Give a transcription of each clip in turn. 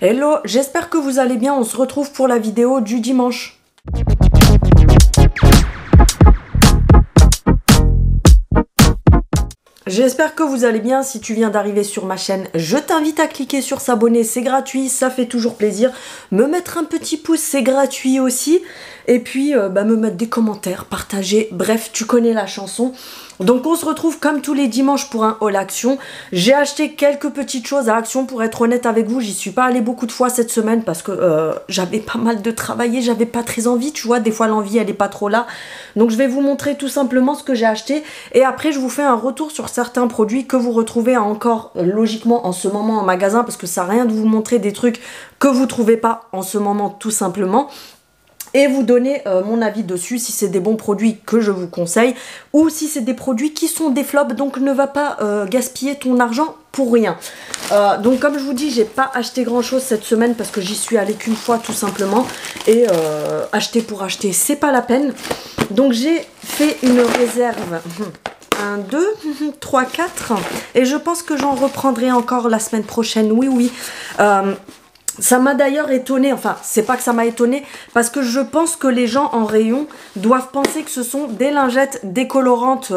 Hello, j'espère que vous allez bien, on se retrouve pour la vidéo du dimanche. J'espère que vous allez bien. Si tu viens d'arriver sur ma chaîne, je t'invite à cliquer sur s'abonner, c'est gratuit, ça fait toujours plaisir. Me mettre un petit pouce, c'est gratuit aussi. Et puis me mettre des commentaires, partager, bref, tu connais la chanson. Donc on se retrouve comme tous les dimanches pour un haul Action. J'ai acheté quelques petites choses à Action, pour être honnête avec vous. J'y suis pas allée beaucoup de fois cette semaine parce que j'avais pas mal de travailler, j'avais pas très envie, tu vois, des fois l'envie elle est pas trop là. Donc je vais vous montrer tout simplement ce que j'ai acheté et après je vous fais un retour sur certains produits que vous retrouvez encore logiquement en ce moment en magasin, parce que ça sert à rien de vous montrer des trucs que vous trouvez pas en ce moment tout simplement. Et vous donner mon avis dessus, si c'est des bons produits que je vous conseille ou si c'est des produits qui sont des flops, donc ne va pas gaspiller ton argent pour rien. Donc comme je vous dis, j'ai pas acheté grand chose cette semaine parce que j'y suis allée qu'une fois tout simplement et acheter pour acheter c'est pas la peine. Donc j'ai fait une réserve 1, 2, 3, 4 et je pense que j'en reprendrai encore la semaine prochaine, oui. Ça m'a d'ailleurs étonné, enfin c'est pas que ça m'a étonné, parce que je pense que les gens en rayon doivent penser que ce sont des lingettes décolorantes,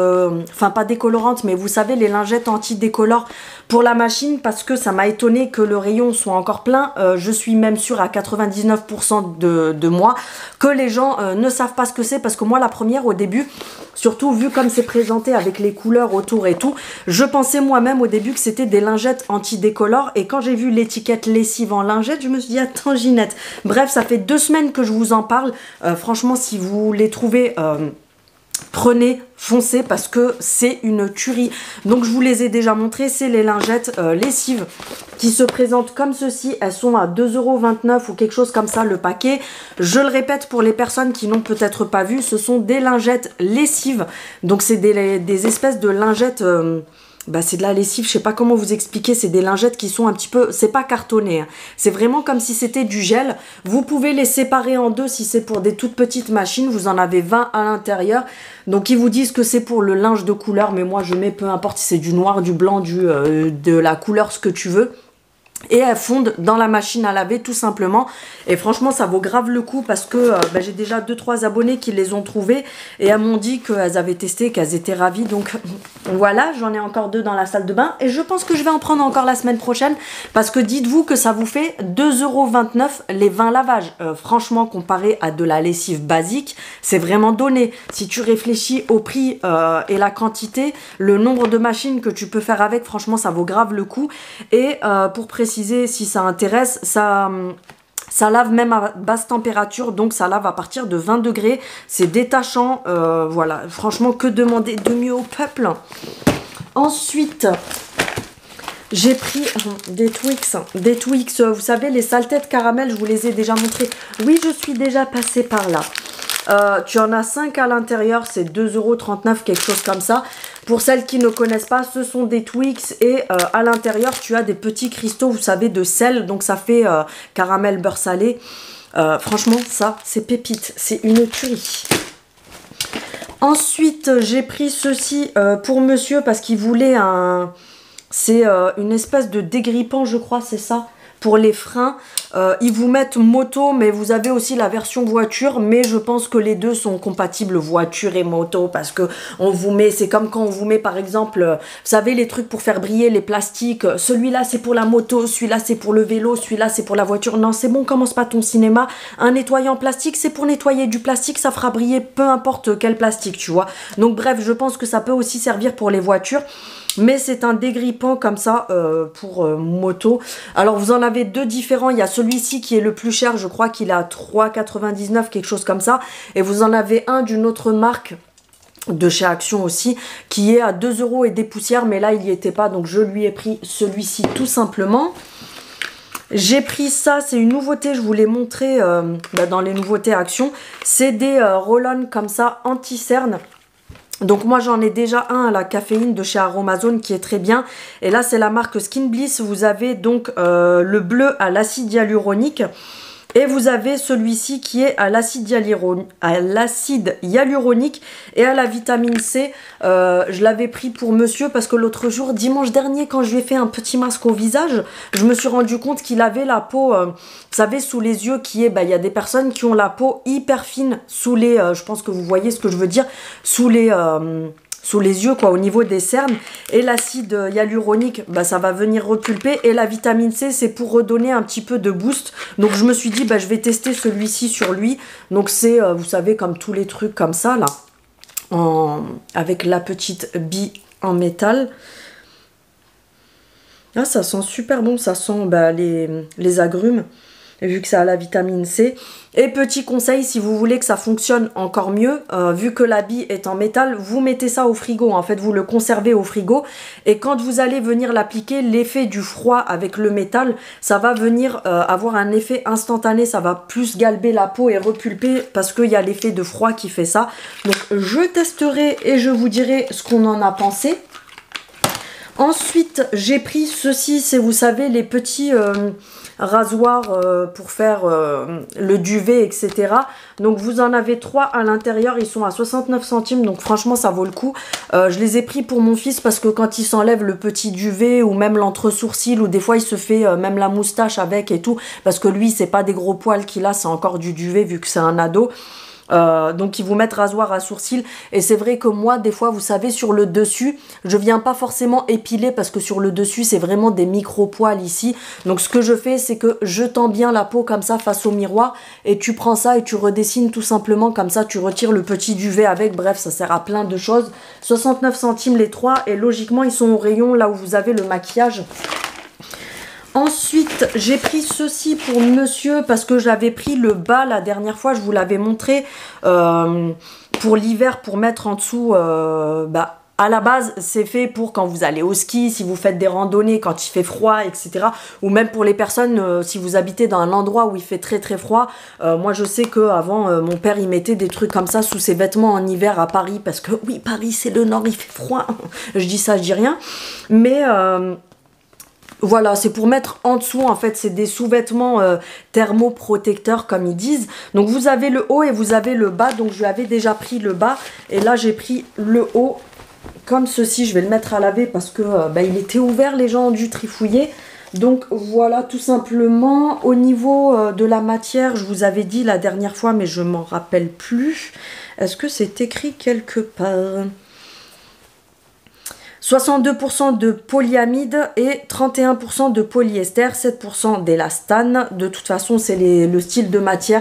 enfin pas décolorantes, mais vous savez les lingettes anti-décolore pour la machine, parce que ça m'a étonné que le rayon soit encore plein. Je suis même sûre à 99% de moi que les gens ne savent pas ce que c'est, parce que moi la première au début, surtout vu comme c'est présenté avec les couleurs autour et tout, je pensais moi-même au début que c'était des lingettes anti-décolore, et quand j'ai vu l'étiquette lessive en lingette, je me suis dit attends Ginette, bref ça fait 2 semaines que je vous en parle. Franchement si vous les trouvez, prenez, foncez, parce que c'est une tuerie. Donc je vous les ai déjà montré, c'est les lingettes lessives qui se présentent comme ceci. Elles sont à 2,29 € ou quelque chose comme ça le paquet. Je le répète pour les personnes qui n'ont peut-être pas vu, ce sont des lingettes lessives. Donc c'est des espèces de lingettes... c'est de la lessive, je sais pas comment vous expliquer, c'est des lingettes qui sont un petit peu, c'est pas cartonné, hein. C'est vraiment comme si c'était du gel. Vous pouvez les séparer en deux si c'est pour des toutes petites machines, vous en avez 20 à l'intérieur. Donc ils vous disent que c'est pour le linge de couleur, mais moi je mets peu importe si c'est du noir, du blanc, de la couleur, ce que tu veux. Et elles fondent dans la machine à laver tout simplement. Et franchement ça vaut grave le coup, parce que j'ai déjà 2-3 abonnés qui les ont trouvées et elles m'ont dit qu'elles avaient testé, qu'elles étaient ravies. Donc voilà, j'en ai encore 2 dans la salle de bain et je pense que je vais en prendre encore la semaine prochaine, parce que dites-vous que ça vous fait 2,29 € les 20 lavages. Franchement comparé à de la lessive basique, c'est vraiment donné. Si tu réfléchis au prix et la quantité, le nombre de machines que tu peux faire avec, franchement ça vaut grave le coup. Et pour préciser, si ça intéresse, ça lave même à basse température, donc ça lave à partir de 20 degrés. C'est détachant, voilà. Franchement, que demander de mieux au peuple. Ensuite, j'ai pris des Twix, vous savez, les saletés caramel, je vous les ai déjà montrés. Oui, je suis déjà passée par là. Tu en as 5 à l'intérieur, c'est 2,39 €, quelque chose comme ça. Pour celles qui ne connaissent pas, ce sont des Twix et à l'intérieur, tu as des petits cristaux, vous savez, de sel. Donc ça fait caramel beurre salé. Franchement, ça, c'est pépite. C'est une tuerie. Ensuite, j'ai pris ceci pour monsieur parce qu'il voulait un... C'est une espèce de dégrippant, je crois, c'est ça, pour les freins. Ils vous mettent moto, mais vous avez aussi la version voiture, mais je pense que les deux sont compatibles voiture et moto, parce que on vous met, c'est comme quand on vous met par exemple, vous savez les trucs pour faire briller les plastiques, celui-là c'est pour la moto, celui-là c'est pour le vélo, celui-là c'est pour la voiture. Non c'est bon, commence pas ton cinéma. Un nettoyant plastique c'est pour nettoyer du plastique, ça fera briller peu importe quel plastique, tu vois. Donc bref, je pense que ça peut aussi servir pour les voitures. Mais c'est un dégrippant comme ça pour moto. Alors vous en avez 2 différents. Il y a celui-ci qui est le plus cher. Je crois qu'il est à 3,99 €, quelque chose comme ça. Et vous en avez un d'une autre marque de chez Action aussi, qui est à 2 € et des poussières. Mais là il n'y était pas, donc je lui ai pris celui-ci tout simplement. J'ai pris ça, c'est une nouveauté, je vous l'ai montré dans les nouveautés Action. C'est des roll-on comme ça, anti-cerne. Donc moi j'en ai déjà un à la caféine de chez Aromazone qui est très bien. Et là c'est la marque Skin Bliss. Vous avez donc le bleu à l'acide hyaluronique. Et vous avez celui-ci qui est à l'acide hyaluronique et à la vitamine C. Je l'avais pris pour monsieur parce que l'autre jour, dimanche dernier, quand je lui ai fait un petit masque au visage, je me suis rendu compte qu'il avait la peau, vous savez, sous les yeux, qui est, il y a des personnes qui ont la peau hyper fine sous les, je pense que vous voyez ce que je veux dire, sous les yeux, quoi, au niveau des cernes. Et l'acide hyaluronique, ça va venir repulper. Et la vitamine C, c'est pour redonner un petit peu de boost. Donc je me suis dit, je vais tester celui-ci sur lui. Donc c'est, vous savez, comme tous les trucs comme ça, là, avec la petite bille en métal. Ah, ça sent super bon, ça sent les agrumes, vu que ça a la vitamine C. Et petit conseil, si vous voulez que ça fonctionne encore mieux, vu que la bille est en métal, vous mettez ça au frigo. En fait, vous le conservez au frigo. Et quand vous allez venir l'appliquer, l'effet du froid avec le métal, ça va venir avoir un effet instantané. Ça va plus galber la peau et repulper parce qu'il y a l'effet de froid qui fait ça. Donc, je testerai et je vous dirai ce qu'on en a pensé. Ensuite, j'ai pris ceci, c'est, vous savez, les petits rasoirs pour faire le duvet, etc. Donc, vous en avez 3 à l'intérieur. Ils sont à 69 centimes, donc franchement, ça vaut le coup. Je les ai pris pour mon fils parce que quand il s'enlève le petit duvet ou même l'entre-sourcil, ou des fois, il se fait même la moustache avec et tout, parce que lui, c'est pas des gros poils qu'il a, c'est encore du duvet vu que c'est un ado. Donc ils vous mettent rasoir à sourcils et c'est vrai que moi des fois vous savez sur le dessus je viens pas forcément épiler parce que sur le dessus c'est vraiment des micro poils ici, donc ce que je fais c'est que je tends bien la peau comme ça face au miroir et tu prends ça et tu redessines tout simplement comme ça, tu retires le petit duvet avec, bref ça sert à plein de choses. 69 centimes les 3 et logiquement ils sont au rayon là où vous avez le maquillage. Ensuite, j'ai pris ceci pour monsieur parce que j'avais pris le bas la dernière fois, je vous l'avais montré pour l'hiver, pour mettre en dessous, à la base, c'est fait pour quand vous allez au ski, si vous faites des randonnées, quand il fait froid, etc. Ou même pour les personnes, si vous habitez dans un endroit où il fait très très froid. Moi, je sais qu'avant, mon père, il mettait des trucs comme ça sous ses vêtements en hiver à Paris. Parce que oui, Paris, c'est le nord, il fait froid. Je dis ça, je dis rien. Mais... voilà, c'est pour mettre en dessous, en fait, c'est des sous-vêtements thermoprotecteurs, comme ils disent. Donc, vous avez le haut et vous avez le bas. Donc, je lui avais déjà pris le bas. Et là, j'ai pris le haut, comme ceci. Je vais le mettre à laver parce que il était ouvert, les gens ont dû trifouiller. Donc, voilà, tout simplement. Au niveau de la matière, je vous avais dit la dernière fois, mais je m'en rappelle plus. Est-ce que c'est écrit quelque part ? 62% de polyamide et 31% de polyester, 7% d'élastane. De toute façon, c'est le style de matière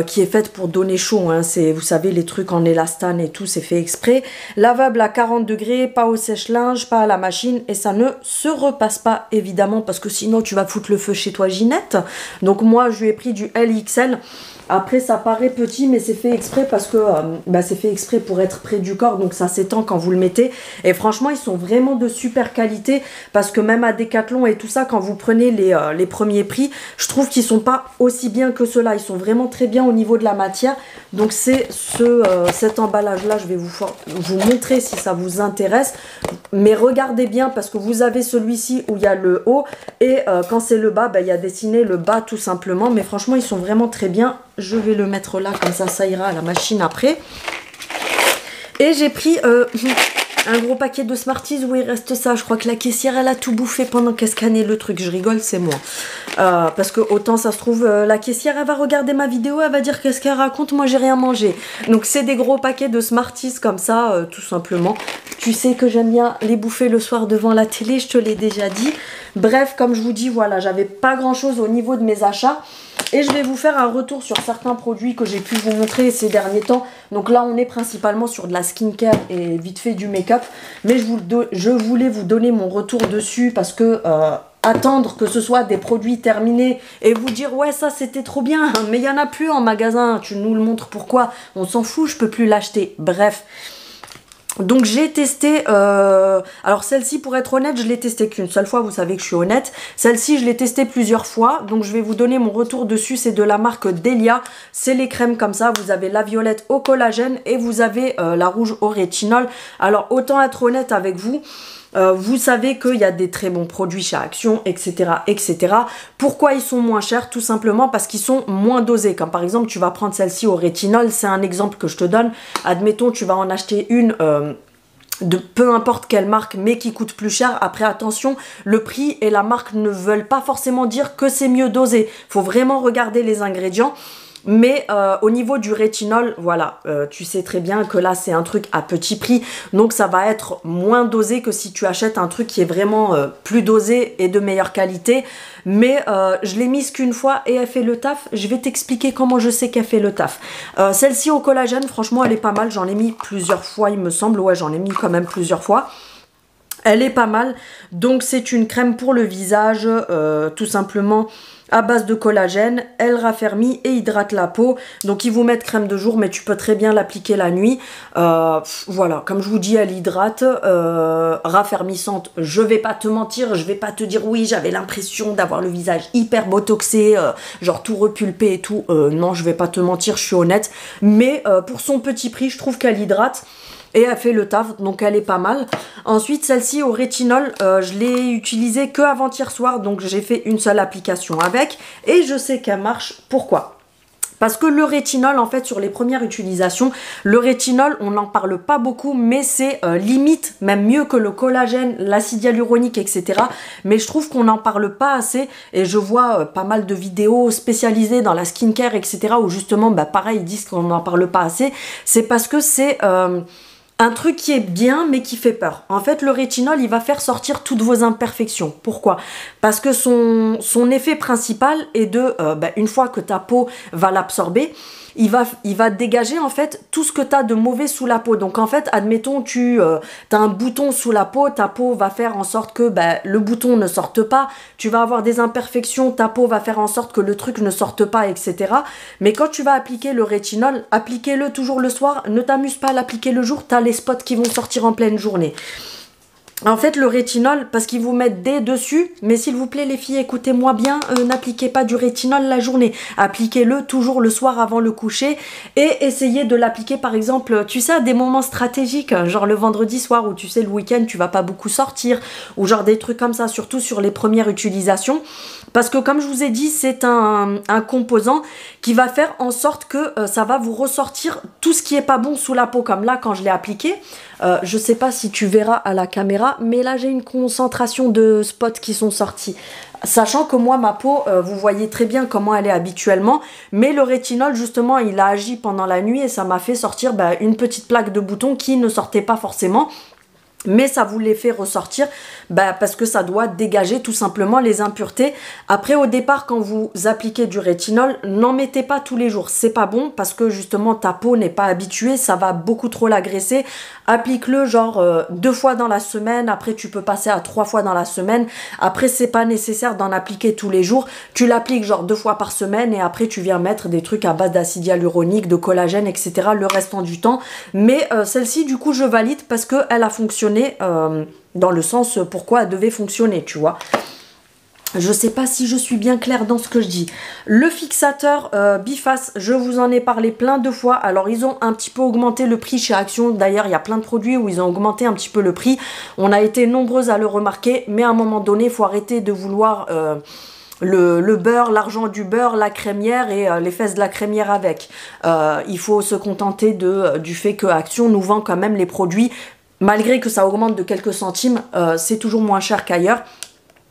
qui est faite pour donner chaud. Hein. Vous savez, les trucs en élastane et tout, c'est fait exprès. Lavable à 40 degrés, pas au sèche-linge, pas à la machine. Et ça ne se repasse pas, évidemment, parce que sinon, tu vas foutre le feu chez toi, Ginette. Donc moi, je lui ai pris du LXL. Après, ça paraît petit, mais c'est fait exprès parce que c'est fait exprès pour être près du corps. Donc, ça s'étend quand vous le mettez. Et franchement, ils sont vraiment de super qualité parce que même à Decathlon et tout ça, quand vous prenez les premiers prix, je trouve qu'ils sont pas aussi bien que ceux-là. Ils sont vraiment très bien au niveau de la matière. Donc, c'est cet emballage-là. Je vais vous montrer si ça vous intéresse. Mais regardez bien parce que vous avez celui-ci où il y a le haut. Et quand c'est le bas, il y a dessiné le bas tout simplement. Mais franchement, ils sont vraiment très bien. Je vais le mettre là, comme ça ira à la machine après. Et j'ai pris un gros paquet de Smarties où il reste ça. Je crois que la caissière, elle a tout bouffé pendant qu'elle scannait le truc. Je rigole, c'est moi. Parce que autant ça se trouve, la caissière, elle va regarder ma vidéo, elle va dire qu'est-ce qu'elle raconte. Moi, j'ai rien mangé. Donc, c'est des gros paquets de Smarties comme ça, tout simplement. Tu sais que j'aime bien les bouffer le soir devant la télé, je te l'ai déjà dit. Bref, comme je vous dis, voilà, j'avais pas grand-chose au niveau de mes achats. Et je vais vous faire un retour sur certains produits que j'ai pu vous montrer ces derniers temps. Donc là, on est principalement sur de la skincare et vite fait du make-up. Mais je voulais vous donner mon retour dessus parce que attendre que ce soit des produits terminés et vous dire ouais ça c'était trop bien, mais il n'y en a plus en magasin. Tu nous le montres pourquoi? On s'en fout, je peux plus l'acheter. Bref. Donc j'ai testé, alors celle-ci pour être honnête je l'ai testée qu'une seule fois, vous savez que je suis honnête. Celle-ci je l'ai testée plusieurs fois, donc je vais vous donner mon retour dessus. C'est de la marque Delia, c'est les crèmes comme ça, vous avez la violette au collagène et vous avez la rouge au rétinol. Alors autant être honnête avec vous, Vous savez qu'il y a des très bons produits chez Action, etc., etc. Pourquoi ils sont moins chers? Tout simplement parce qu'ils sont moins dosés. Comme par exemple, tu vas prendre celle-ci au rétinol. C'est un exemple que je te donne. Admettons, tu vas en acheter une de peu importe quelle marque, mais qui coûte plus cher. Après, attention, le prix et la marque ne veulent pas forcément dire que c'est mieux dosé. Faut vraiment regarder les ingrédients. Mais au niveau du rétinol, voilà, tu sais très bien que là c'est un truc à petit prix, donc ça va être moins dosé que si tu achètes un truc qui est vraiment plus dosé et de meilleure qualité. Mais je l'ai mise qu'une fois et elle fait le taf. Je vais t'expliquer comment je sais qu'elle fait le taf. Celle-ci au collagène, franchement elle est pas mal, j'en ai mis plusieurs fois il me semble, ouais j'en ai mis quand même plusieurs fois. Elle est pas mal, donc c'est une crème pour le visage, tout simplement à base de collagène. Elle raffermit et hydrate la peau. Donc ils vous mettent crème de jour, mais tu peux très bien l'appliquer la nuit. Voilà, comme je vous dis, elle hydrate, raffermissante. Je vais pas te mentir, je vais pas te dire oui, j'avais l'impression d'avoir le visage hyper botoxé, genre tout repulpé et tout. Non, je vais pas te mentir, je suis honnête. Mais pour son petit prix, je trouve qu'elle hydrate. Et elle fait le taf, donc elle est pas mal. Ensuite, celle-ci au rétinol, je l'ai utilisée que avant-hier soir, donc j'ai fait une seule application avec. Et je sais qu'elle marche. Pourquoi? Parce que le rétinol, en fait, sur les premières utilisations, le rétinol, on n'en parle pas beaucoup, mais c'est limite, même mieux que le collagène, l'acide hyaluronique, etc. Mais je trouve qu'on n'en parle pas assez, et je vois pas mal de vidéos spécialisées dans la skincare, etc. où justement, bah, pareil, ils disent qu'on n'en parle pas assez. C'est parce que c'est un truc qui est bien mais qui fait peur. En fait, le rétinol, il va faire sortir toutes vos imperfections. Pourquoi? Parce que son effet principal est de, une fois que ta peau va l'absorber, il va dégager en fait tout ce que tu as de mauvais sous la peau. Donc en fait, admettons, tu as un bouton sous la peau, ta peau va faire en sorte que le bouton ne sorte pas. Tu vas avoir des imperfections, ta peau va faire en sorte que le truc ne sorte pas, etc. Mais quand tu vas appliquer le rétinol, appliquez-le toujours le soir. Ne t'amuse pas à l'appliquer le jour, tu as les spots qui vont sortir en pleine journée. En fait, le rétinol, parce qu'ils vous mettent des dessus, mais s'il vous plaît les filles, écoutez-moi bien, n'appliquez pas du rétinol la journée. Appliquez-le toujours le soir avant le coucher et essayez de l'appliquer par exemple, tu sais, à des moments stratégiques, genre le vendredi soir où tu sais le week-end tu vas pas beaucoup sortir, ou genre des trucs comme ça, surtout sur les premières utilisations. Parce que comme je vous ai dit, c'est un composant qui va faire en sorte que ça va vous ressortir tout ce qui est pas bon sous la peau. Comme là, quand je l'ai appliqué, je sais pas si tu verras à la caméra, mais là j'ai une concentration de spots qui sont sortis. Sachant que moi, ma peau, vous voyez très bien comment elle est habituellement, mais le rétinol, justement, il a agi pendant la nuit et ça m'a fait sortir une petite plaque de boutons qui ne sortait pas forcément. Mais ça vous les fait ressortir parce que ça doit dégager tout simplement les impuretés. Après, au départ, quand vous appliquez du rétinol, n'en mettez pas tous les jours. C'est pas bon parce que justement ta peau n'est pas habituée, ça va beaucoup trop l'agresser. Applique-le genre 2 fois dans la semaine. Après, tu peux passer à 3 fois dans la semaine. Après, c'est pas nécessaire d'en appliquer tous les jours. Tu l'appliques genre 2 fois par semaine et après, tu viens mettre des trucs à base d'acide hyaluronique, de collagène, etc. le restant du temps. Mais celle-ci, du coup, je valide parce qu'elle a fonctionné. Dans le sens pourquoi elle devait fonctionner, tu vois. Je sais pas si je suis bien claire dans ce que je dis. Le fixateur biface, je vous en ai parlé plein de fois. Alors ils ont un petit peu augmenté le prix chez Action. D'ailleurs, il y a plein de produits où ils ont augmenté un petit peu le prix. On a été nombreuses à le remarquer, mais à un moment donné, il faut arrêter de vouloir le beurre, l'argent du beurre, la crémière et les fesses de la crémière avec. Il faut se contenter du fait que Action nous vend quand même les produits. Malgré que ça augmente de quelques centimes, c'est toujours moins cher qu'ailleurs.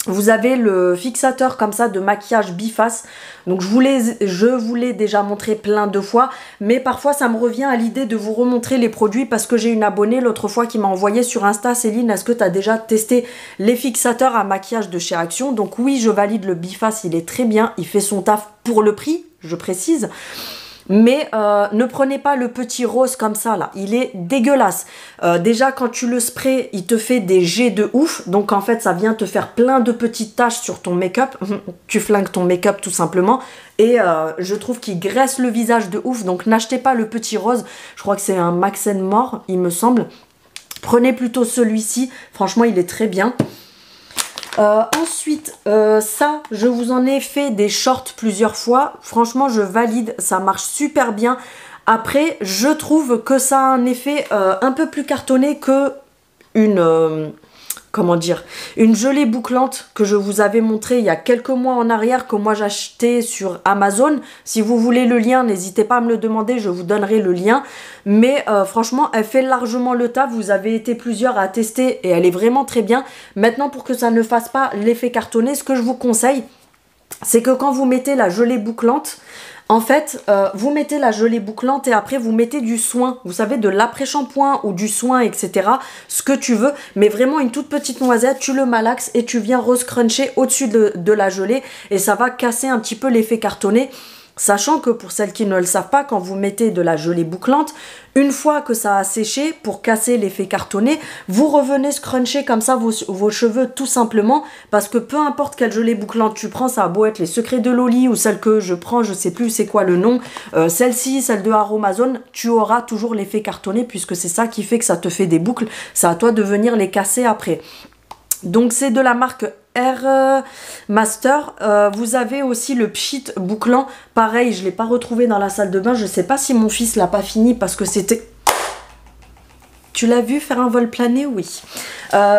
Vous avez le fixateur comme ça de maquillage biface. Donc je vous l'ai déjà montré plein de fois. Mais parfois ça me revient à l'idée de vous remontrer les produits. Parce que j'ai une abonnée l'autre fois qui m'a envoyé sur Insta. Céline, est-ce que tu as déjà testé les fixateurs à maquillage de chez Action? Donc oui, je valide le biface, il est très bien. Il fait son taf pour le prix, je précise. Mais ne prenez pas le petit rose comme ça là, il est dégueulasse. Déjà quand tu le sprays, il te fait des jets de ouf. Donc en fait ça vient te faire plein de petites taches sur ton make-up. Tu flingues ton make-up tout simplement. Et je trouve qu'il graisse le visage de ouf. Donc n'achetez pas le petit rose. Je crois que c'est un Max & More il me semble. Prenez plutôt celui-ci, franchement il est très bien. Ensuite, ça, je vous en ai fait des shorts plusieurs fois. Franchement, je valide, ça marche super bien. Après, je trouve que ça a un effet un peu plus cartonné que comment dire, une gelée bouclante que je vous avais montré il y a quelques mois en arrière, que moi j'achetais sur Amazon. Si vous voulez le lien, n'hésitez pas à me le demander, je vous donnerai le lien. Mais franchement, elle fait largement le taf. Vous avez été plusieurs à tester et elle est vraiment très bien. Maintenant, pour que ça ne fasse pas l'effet cartonné, ce que je vous conseille, c'est que quand vous mettez la gelée bouclante, en fait, vous mettez la gelée bouclante et après vous mettez du soin, vous savez, de l'après-shampoing ou du soin, etc. Ce que tu veux, mais vraiment une toute petite noisette, tu le malaxes et tu viens re-scruncher au-dessus de la gelée et ça va casser un petit peu l'effet cartonné. Sachant que pour celles qui ne le savent pas, quand vous mettez de la gelée bouclante, une fois que ça a séché, pour casser l'effet cartonné, vous revenez scruncher comme ça vos cheveux tout simplement, parce que peu importe quelle gelée bouclante tu prends, ça a beau être les secrets de Loli ou celle que je prends, je sais plus c'est quoi le nom, celle-ci, celle de Aromazone, tu auras toujours l'effet cartonné puisque c'est ça qui fait que ça te fait des boucles, c'est à toi de venir les casser après. Donc c'est de la marque Air Master. Vous avez aussi le pchit bouclant. Pareil, je ne l'ai pas retrouvé dans la salle de bain. Je ne sais pas si mon fils l'a pas fini parce que c'était... Tu l'as vu faire un vol plané? Oui.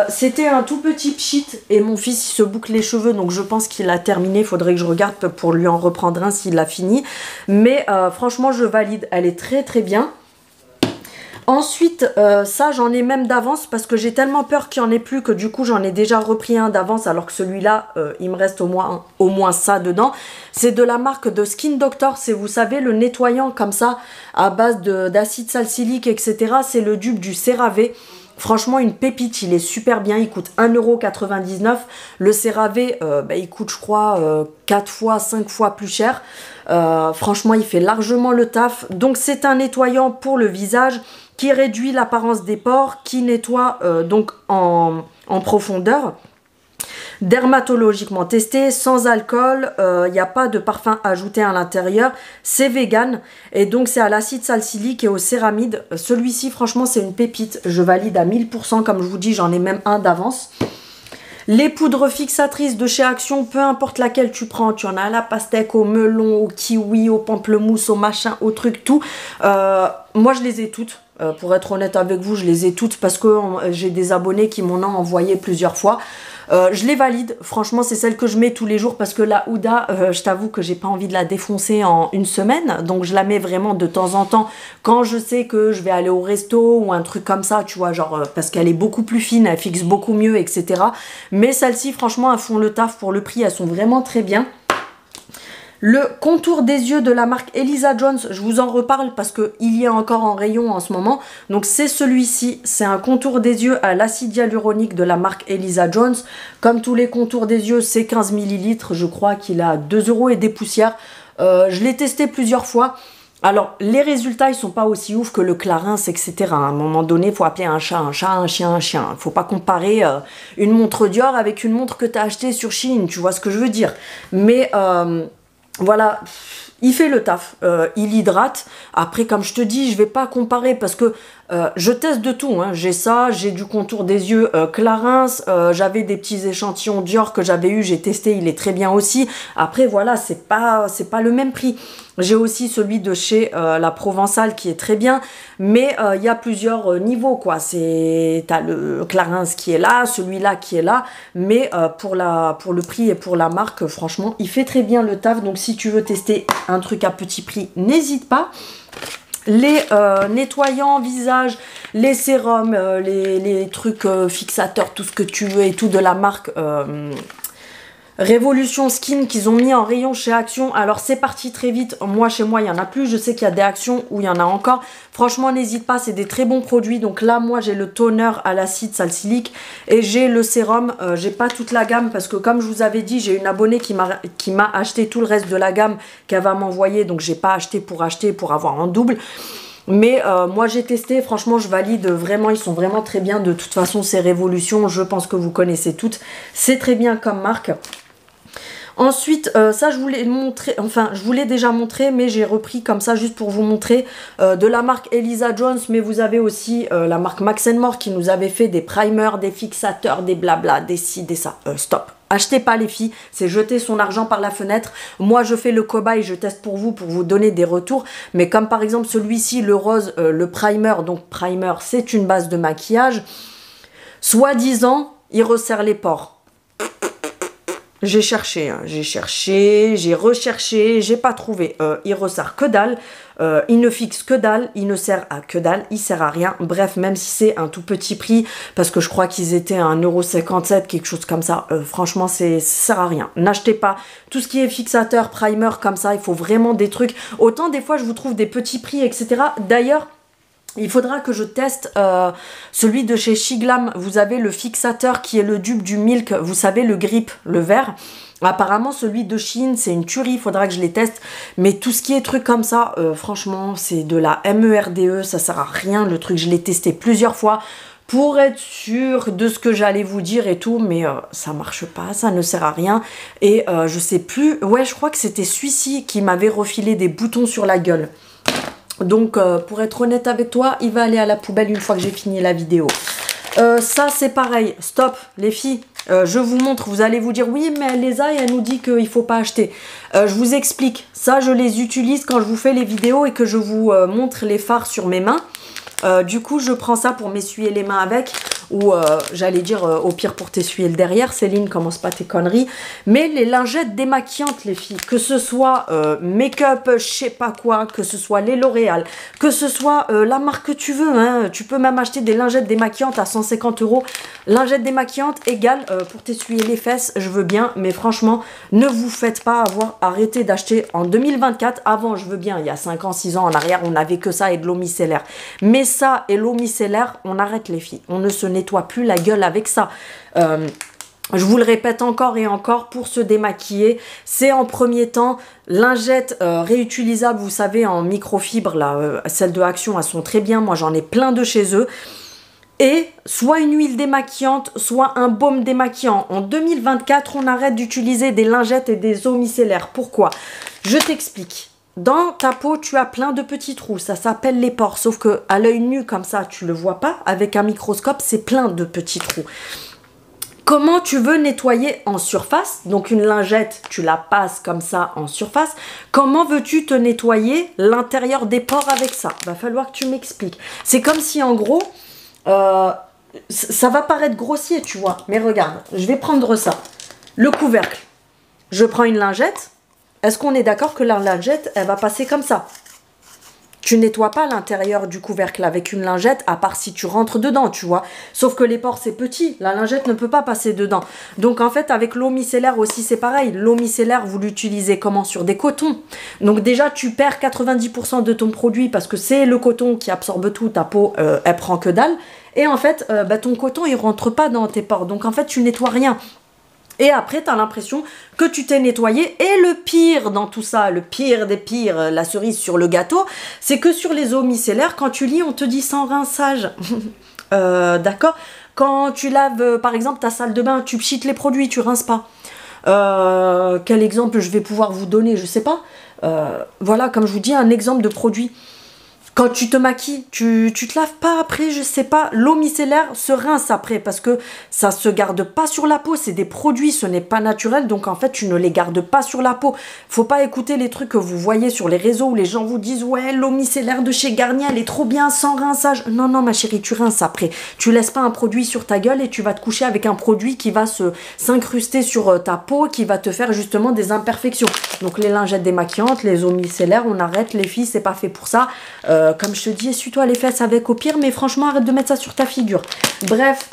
C'était un tout petit pchit et mon fils il se boucle les cheveux. Donc je pense qu'il a terminé. Il faudrait que je regarde pour lui en reprendre un s'il l'a fini. Mais franchement, je valide. Elle est très très bien. Ensuite, ça j'en ai même d'avance parce que j'ai tellement peur qu'il n'y en ait plus que du coup j'en ai déjà repris un d'avance alors que celui-là, il me reste au moins ça dedans. C'est de la marque de Skin Doctor, c'est vous savez le nettoyant comme ça à base d'acide salicylique etc. C'est le dupe du CeraVe. Franchement une pépite, il est super bien, il coûte 1,99 €. Le CeraVe, il coûte je crois 4 fois, 5 fois plus cher. Franchement il fait largement le taf. Donc c'est un nettoyant pour le visage qui réduit l'apparence des pores, qui nettoie donc en profondeur. Dermatologiquement testé, sans alcool, il n'y a pas de parfum ajouté à l'intérieur, c'est vegan et donc c'est à l'acide salicylique et au céramide. Celui-ci franchement c'est une pépite, je valide à 1000% comme je vous dis, j'en ai même un d'avance. Les poudres fixatrices de chez Action, peu importe laquelle tu prends, tu en as à la pastèque, au melon, au kiwi, au pamplemousse, au machin, au truc, tout. Moi, je les ai toutes. Pour être honnête avec vous, je les ai toutes parce que j'ai des abonnés qui m'en ont envoyé plusieurs fois. Je les valide, franchement c'est celle que je mets tous les jours parce que la Huda, je t'avoue que j'ai pas envie de la défoncer en une semaine, donc je la mets vraiment de temps en temps quand je sais que je vais aller au resto ou un truc comme ça, tu vois, genre parce qu'elle est beaucoup plus fine, elle fixe beaucoup mieux, etc. Mais celles-ci franchement elles font le taf pour le prix, elles sont vraiment très bien. Le contour des yeux de la marque Elisa Jones, je vous en reparle parce qu'il y a encore en rayon en ce moment. Donc c'est celui-ci, c'est un contour des yeux à l'acide hyaluronique de la marque Elisa Jones. Comme tous les contours des yeux, c'est 15 ml, je crois qu'il a 2 € et des poussières. Je l'ai testé plusieurs fois. Alors, les résultats, ils sont pas aussi ouf que le Clarins, etc. À un moment donné, il faut appeler un chat, un chien, un chien. Il faut pas comparer une montre Dior avec une montre que tu as achetée sur Shein, tu vois ce que je veux dire. Mais... voilà, il fait le taf, il hydrate. Après, comme je te dis, je vais pas comparer parce que je teste de tout. Hein. J'ai ça, j'ai du contour des yeux Clarins, j'avais des petits échantillons Dior que j'avais eu, j'ai testé, il est très bien aussi. Après, voilà, c'est pas le même prix. J'ai aussi celui de chez La Provençale qui est très bien, mais il y a plusieurs niveaux, quoi. T'as le Clarins qui est là, celui-là qui est là, mais pour le prix et pour la marque, franchement, il fait très bien le taf. Donc, si tu veux tester un truc à petit prix, n'hésite pas. Les nettoyants visage, les sérums, les trucs fixateurs, tout ce que tu veux et tout de la marque... Révolution Skin qu'ils ont mis en rayon chez Action. Alors c'est parti très vite, moi chez moi il n'y en a plus, je sais qu'il y a des Actions où il y en a encore. Franchement n'hésite pas, c'est des très bons produits. Donc là moi j'ai le toner à l'acide salicylique et j'ai le sérum. J'ai pas toute la gamme parce que comme je vous avais dit, j'ai une abonnée qui m'a acheté tout le reste de la gamme qu'elle va m'envoyer. Donc j'ai pas acheté pour avoir en double. Mais moi j'ai testé, franchement je valide vraiment, ils sont vraiment très bien. De toute façon c'est Révolution, je pense que vous connaissez toutes. C'est très bien comme marque. Ensuite, ça je voulais montrer, enfin je voulais déjà montrer, mais j'ai repris comme ça juste pour vous montrer de la marque Elisa Jones, mais vous avez aussi la marque Max More qui nous avait fait des primers, des fixateurs, des blabla, des ci, des ça. Stop. Achetez pas les filles, c'est jeter son argent par la fenêtre. Moi je fais le cobaye, je teste pour vous donner des retours. Mais comme par exemple celui-ci, le rose, le primer, donc primer c'est une base de maquillage. Soi-disant, il resserre les pores. J'ai cherché, hein, j'ai recherché, j'ai pas trouvé. Il resserre que dalle, il ne fixe que dalle, il ne sert à que dalle, il sert à rien. Bref, même si c'est un tout petit prix, parce que je crois qu'ils étaient à 1,57 €, quelque chose comme ça, franchement, ça sert à rien. N'achetez pas tout ce qui est fixateur, primer, comme ça, il faut vraiment des trucs. Autant des fois, je vous trouve des petits prix, etc. D'ailleurs, il faudra que je teste celui de chez Shiglam. Vous avez le fixateur qui est le dupe du Milk. Vous savez, le grip, le vert. Apparemment, celui de Shein, c'est une tuerie. Il faudra que je les teste. Mais tout ce qui est truc comme ça, franchement, c'est de la MERDE. Ça sert à rien, le truc. Je l'ai testé plusieurs fois pour être sûr de ce que j'allais vous dire et tout. Mais ça marche pas, ça ne sert à rien. Et je sais plus. Ouais, je crois que c'était celui-ci qui m'avait refilé des boutons sur la gueule. Donc, pour être honnête avec toi, il va aller à la poubelle une fois que j'ai fini la vidéo. Ça, c'est pareil. Stop, les filles. Je vous montre. Vous allez vous dire, oui, mais elle les a et elle nous dit qu'il ne faut pas acheter. Je vous explique. Ça, je les utilise quand je vous fais les vidéos et que je vous montre les fards sur mes mains. Du coup, je prends ça pour m'essuyer les mains avec. Ou j'allais dire au pire pour t'essuyer le derrière. Céline, commence pas tes conneries. Mais les lingettes démaquillantes, les filles, que ce soit make-up, je sais pas quoi, que ce soit les L'Oréal, que ce soit la marque que tu veux, hein. Tu peux même acheter des lingettes démaquillantes à 150 €. Lingettes démaquillantes égale pour t'essuyer les fesses, je veux bien. Mais franchement, ne vous faites pas avoir. Arrêtez d'acheter en 2024. Avant, je veux bien, il y a 5 ans, 6 ans en arrière, on n'avait que ça et de l'eau micellaire. Mais ça et l'eau micellaire, on arrête les filles. On ne se nettoie plus la gueule avec ça. Je vous le répète encore et encore, pour se démaquiller, c'est en premier temps lingettes réutilisables, vous savez, en microfibre, là, celles de Action, elles sont très bien, moi j'en ai plein de chez eux. Et soit une huile démaquillante, soit un baume démaquillant. En 2024, on arrête d'utiliser des lingettes et des eaux micellaires. Pourquoi? Je t'explique. Dans ta peau, tu as plein de petits trous, ça s'appelle les pores, sauf que à l'œil nu comme ça, tu le vois pas, avec un microscope, c'est plein de petits trous. Comment tu veux nettoyer en surface? Donc une lingette, tu la passes comme ça en surface. Comment veux-tu te nettoyer l'intérieur des pores avec ça? Va falloir que tu m'expliques. C'est comme si en gros, ça va paraître grossier, tu vois, mais regarde, je vais prendre ça, le couvercle. Je prends une lingette. Est-ce qu'on est d'accord que la lingette, elle va passer comme ça? Tu nettoies pas l'intérieur du couvercle avec une lingette, à part si tu rentres dedans, tu vois. Sauf que les pores, c'est petit. La lingette ne peut pas passer dedans. Donc, en fait, avec l'eau micellaire aussi, c'est pareil. L'eau micellaire, vous l'utilisez comment? Sur des cotons. Donc, déjà, tu perds 90% de ton produit parce que c'est le coton qui absorbe tout. Ta peau, elle prend que dalle. Et en fait, ton coton, il rentre pas dans tes pores. Donc, en fait, tu nettoies rien. Et après, tu as l'impression que tu t'es nettoyé. Et le pire dans tout ça, le pire des pires, la cerise sur le gâteau, c'est que sur les eaux micellaires, quand tu lis, on te dit sans rinçage. D'accord? Quand tu laves, par exemple, ta salle de bain, tu pchites les produits, tu rinces pas. Quel exemple je vais pouvoir vous donner? Je sais pas. Voilà, comme je vous dis, un exemple de produit. Quand tu te maquilles, tu te laves pas après, je sais pas. L'eau micellaire se rince après parce que ça se garde pas sur la peau. C'est des produits, ce n'est pas naturel. Donc en fait, tu ne les gardes pas sur la peau. Faut pas écouter les trucs que vous voyez sur les réseaux où les gens vous disent « Ouais, l'eau micellaire de chez Garnier, elle est trop bien sans rinçage. » Non, non, ma chérie, tu rinces après. Tu laisses pas un produit sur ta gueule et tu vas te coucher avec un produit qui va s'incruster sur ta peau, qui va te faire justement des imperfections. Donc les lingettes démaquillantes, les eaux micellaires, on arrête. Les filles, c'est pas fait pour ça. Comme je te dis, essuie-toi les fesses avec au pire, mais franchement, arrête de mettre ça sur ta figure. Bref,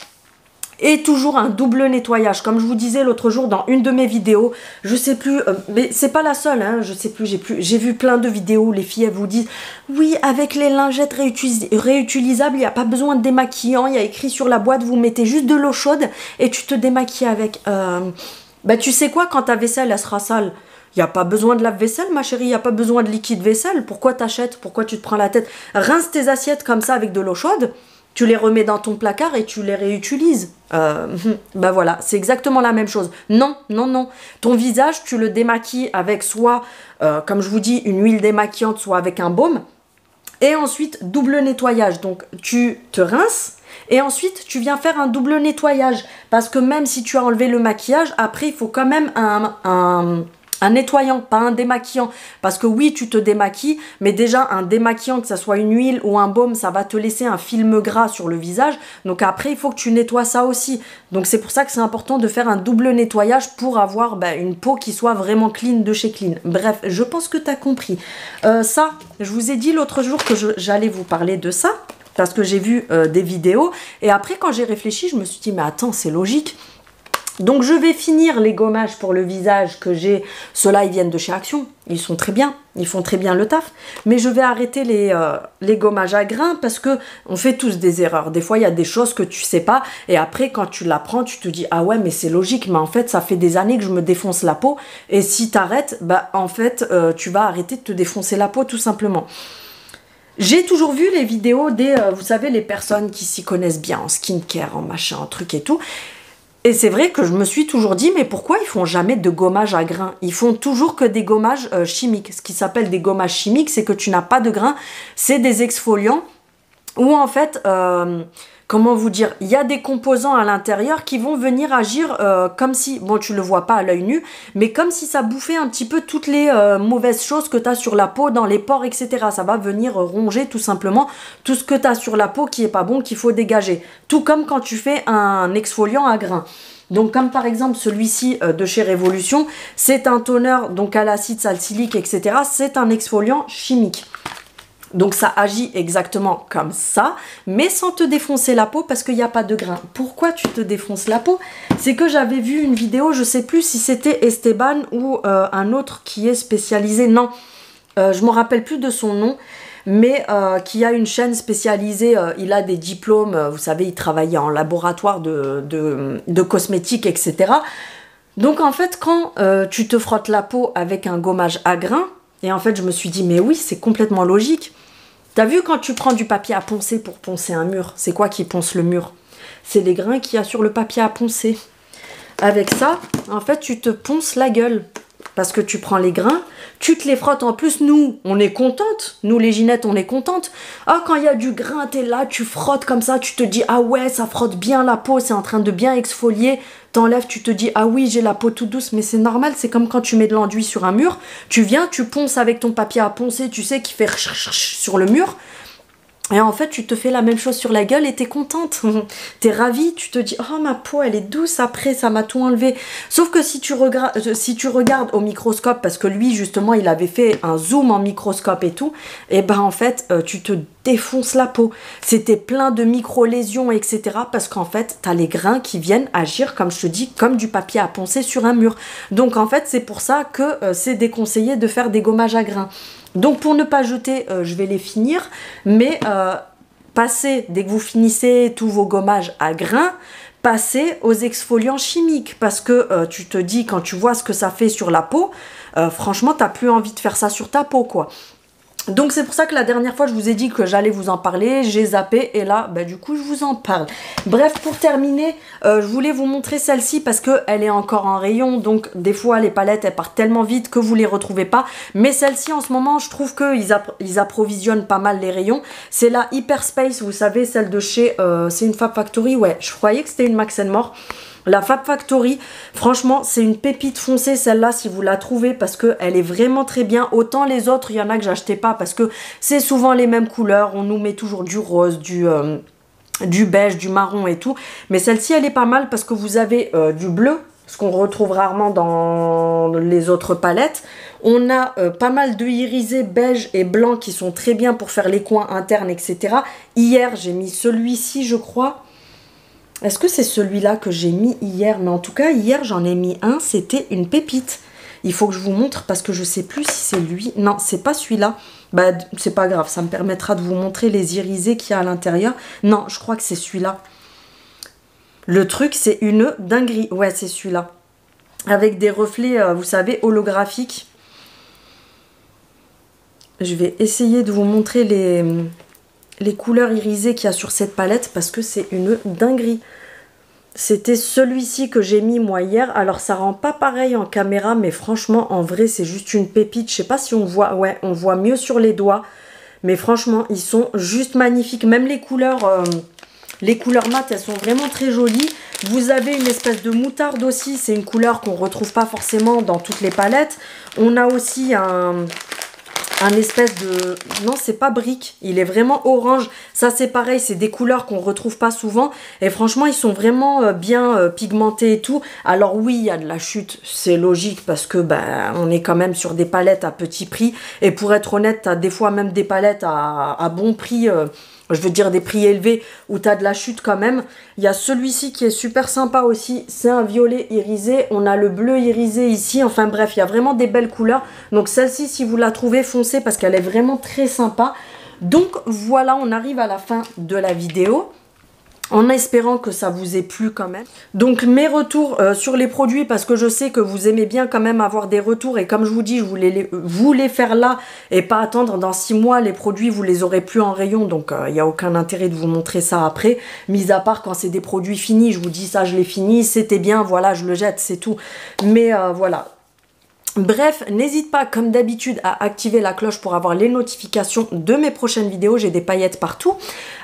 et toujours un double nettoyage. Comme je vous disais l'autre jour dans une de mes vidéos, je sais plus, mais c'est pas la seule, hein, je sais plus, j'ai vu plein de vidéos où les filles, elles vous disent, oui, avec les lingettes réutilisables, il n'y a pas besoin de démaquillant, il y a écrit sur la boîte, vous mettez juste de l'eau chaude et tu te démaquilles avec. Tu sais quoi, quand ta vaisselle, elle sera sale, il n'y a pas besoin de lave-vaisselle, ma chérie, il n'y a pas besoin de liquide vaisselle. Pourquoi t'achètes? Pourquoi tu te prends la tête? Rince tes assiettes comme ça avec de l'eau chaude, tu les remets dans ton placard et tu les réutilises. Voilà, c'est exactement la même chose. Non, non, non. Ton visage, tu le démaquilles avec soit, comme je vous dis, une huile démaquillante, soit avec un baume. Et ensuite, double nettoyage. Donc, tu te rinces. Et ensuite, tu viens faire un double nettoyage. Parce que même si tu as enlevé le maquillage, après, il faut quand même Un nettoyant, pas un démaquillant. Parce que oui, tu te démaquilles, mais déjà un démaquillant, que ça soit une huile ou un baume, ça va te laisser un film gras sur le visage. Donc après, il faut que tu nettoies ça aussi. Donc c'est pour ça que c'est important de faire un double nettoyage pour avoir une peau qui soit vraiment clean de chez Clean. Bref, je pense que tu as compris. Ça, je vous ai dit l'autre jour que j'allais vous parler de ça, parce que j'ai vu des vidéos. Et après, quand j'ai réfléchi, je me suis dit, mais attends, c'est logique. Donc je vais finir les gommages pour le visage que j'ai. Ceux-là, ils viennent de chez Action. Ils sont très bien. Ils font très bien le taf. Mais je vais arrêter les gommages à grains parce que on fait tous des erreurs. Des fois, il y a des choses que tu sais pas. Et après, quand tu l'apprends, tu te dis, ah ouais, mais c'est logique. Mais en fait, ça fait des années que je me défonce la peau. Et si tu arrêtes, en fait, tu vas arrêter de te défoncer la peau tout simplement. J'ai toujours vu les vidéos des, vous savez, les personnes qui s'y connaissent bien en skincare, en machin, en truc et tout. Et c'est vrai que je me suis toujours dit, mais pourquoi ils font jamais de gommage à grains? Ils font toujours que des gommages chimiques. Ce qui s'appelle des gommages chimiques, c'est que tu n'as pas de grains, c'est des exfoliants où en fait, comment vous dire, il y a des composants à l'intérieur qui vont venir agir comme si, bon tu le vois pas à l'œil nu, mais comme si ça bouffait un petit peu toutes les mauvaises choses que tu as sur la peau, dans les pores, etc. Ça va venir ronger tout simplement tout ce que tu as sur la peau qui est pas bon, qu'il faut dégager. Tout comme quand tu fais un exfoliant à grains. Donc comme par exemple celui-ci de chez Révolution, c'est un toner donc à l'acide salicylique, etc. C'est un exfoliant chimique. Donc ça agit exactement comme ça, mais sans te défoncer la peau parce qu'il n'y a pas de grains. Pourquoi tu te défonces la peau? C'est que j'avais vu une vidéo, je sais plus si c'était Esteban ou un autre qui est spécialisé, non, je me rappelle plus de son nom, mais qui a une chaîne spécialisée, il a des diplômes, vous savez, il travaillait en laboratoire de cosmétiques, etc. Donc en fait, quand tu te frottes la peau avec un gommage à grains, et en fait je me suis dit, mais oui, c'est complètement logique. T'as vu quand tu prends du papier à poncer pour poncer un mur, c'est quoi qui ponce le mur? C'est les grains qu'il y a sur le papier à poncer. Avec ça, en fait, tu te ponces la gueule. Parce que tu prends les grains, tu te les frottes. En plus, nous, on est contente. Nous, les Ginettes, on est contente. Ah, quand il y a du grain, t'es là, tu frottes comme ça, tu te dis, ah ouais, ça frotte bien la peau, c'est en train de bien exfolier. T'enlèves, tu te dis, ah oui, j'ai la peau toute douce, mais c'est normal, c'est comme quand tu mets de l'enduit sur un mur. Tu viens, tu ponces avec ton papier à poncer, tu sais, qui fait sur le mur. Et en fait, tu te fais la même chose sur la gueule et t'es contente. T'es ravie, tu te dis, oh ma peau, elle est douce après, ça m'a tout enlevé. Sauf que si tu regardes au microscope, parce que lui, justement, il avait fait un zoom en microscope et tout, et ben en fait, tu te défonces la peau. C'était plein de micro-lésions, etc. Parce qu'en fait, t'as les grains qui viennent agir, comme je te dis, comme du papier à poncer sur un mur. Donc en fait, c'est pour ça que c'est déconseillé de faire des gommages à grains. Donc pour ne pas jeter, je vais les finir, mais passez, dès que vous finissez tous vos gommages à grains, passez aux exfoliants chimiques, parce que tu te dis, quand tu vois ce que ça fait sur la peau, franchement, t'as plus envie de faire ça sur ta peau, quoi. Donc c'est pour ça que la dernière fois je vous ai dit que j'allais vous en parler, j'ai zappé et là du coup je vous en parle. Bref, pour terminer, je voulais vous montrer celle-ci parce qu'elle est encore en rayon, donc des fois les palettes elles partent tellement vite que vous les retrouvez pas, mais celle-ci en ce moment je trouve qu'ils approvisionnent pas mal les rayons. C'est la Hyperspace, vous savez, celle de chez, c'est une Fab Factory, ouais, je croyais que c'était une Max & More. La Fab Factory, franchement, c'est une pépite foncée celle-là si vous la trouvez parce qu'elle est vraiment très bien. Autant les autres, il y en a que j'achetais pas parce que c'est souvent les mêmes couleurs. On nous met toujours du rose, du beige, du marron et tout. Mais celle-ci, elle est pas mal parce que vous avez du bleu, ce qu'on retrouve rarement dans les autres palettes. On a pas mal de irisés beige et blanc qui sont très bien pour faire les coins internes, etc. Hier, j'ai mis celui-ci, je crois. Est-ce que c'est celui-là que j'ai mis hier? Mais en tout cas, hier, j'en ai mis un. C'était une pépite. Il faut que je vous montre parce que je sais plus si c'est lui. Non, c'est pas celui-là. Bah, c'est pas grave. Ça me permettra de vous montrer les irisés qu'il y a à l'intérieur. Non, je crois que c'est celui-là. Le truc, c'est une dinguerie. Ouais, c'est celui-là. Avec des reflets, vous savez, holographiques. Je vais essayer de vous montrer les couleurs irisées qu'il y a sur cette palette parce que c'est une dinguerie. C'était celui-ci que j'ai mis moi hier. Alors ça rend pas pareil en caméra, mais franchement en vrai c'est juste une pépite. Je sais pas si on voit, ouais, on voit mieux sur les doigts, mais franchement ils sont juste magnifiques. Même les couleurs Les couleurs mat, elles sont vraiment très jolies. Vous avez une espèce de moutarde aussi. C'est une couleur qu'on ne retrouve pas forcément dans toutes les palettes. On a aussi un espèce de... Non, c'est pas brique. Il est vraiment orange. Ça, c'est pareil. C'est des couleurs qu'on retrouve pas souvent. Et franchement, ils sont vraiment bien pigmentés et tout. Alors oui, il y a de la chute. C'est logique parce que ben, on est quand même sur des palettes à petit prix. Et pour être honnête, tu as des fois même des palettes à bon prix... je veux dire des prix élevés où tu as de la chute quand même. Il y a celui-ci qui est super sympa aussi. C'est un violet irisé. On a le bleu irisé ici. Enfin bref, il y a vraiment des belles couleurs. Donc celle-ci, si vous la trouvez, foncez parce qu'elle est vraiment très sympa. Donc voilà, on arrive à la fin de la vidéo. En espérant que ça vous ait plu quand même. Donc mes retours sur les produits, parce que je sais que vous aimez bien quand même avoir des retours. Et comme je vous dis, je voulais vous les faire là et pas attendre dans 6 mois. Les produits, vous les aurez plus en rayon. Donc il n'y a aucun intérêt de vous montrer ça après. Mis à part quand c'est des produits finis. Je vous dis ça, je l'ai fini. C'était bien, voilà, je le jette, c'est tout. Mais voilà. Bref, n'hésite pas comme d'habitude à activer la cloche pour avoir les notifications de mes prochaines vidéos. J'ai des paillettes partout.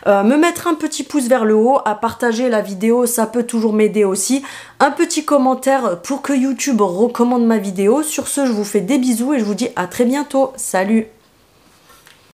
Me mettre un petit pouce vers le haut, à partager la vidéo, ça peut toujours m'aider aussi. Un petit commentaire pour que YouTube recommande ma vidéo. Sur ce, je vous fais des bisous et je vous dis à très bientôt. Salut!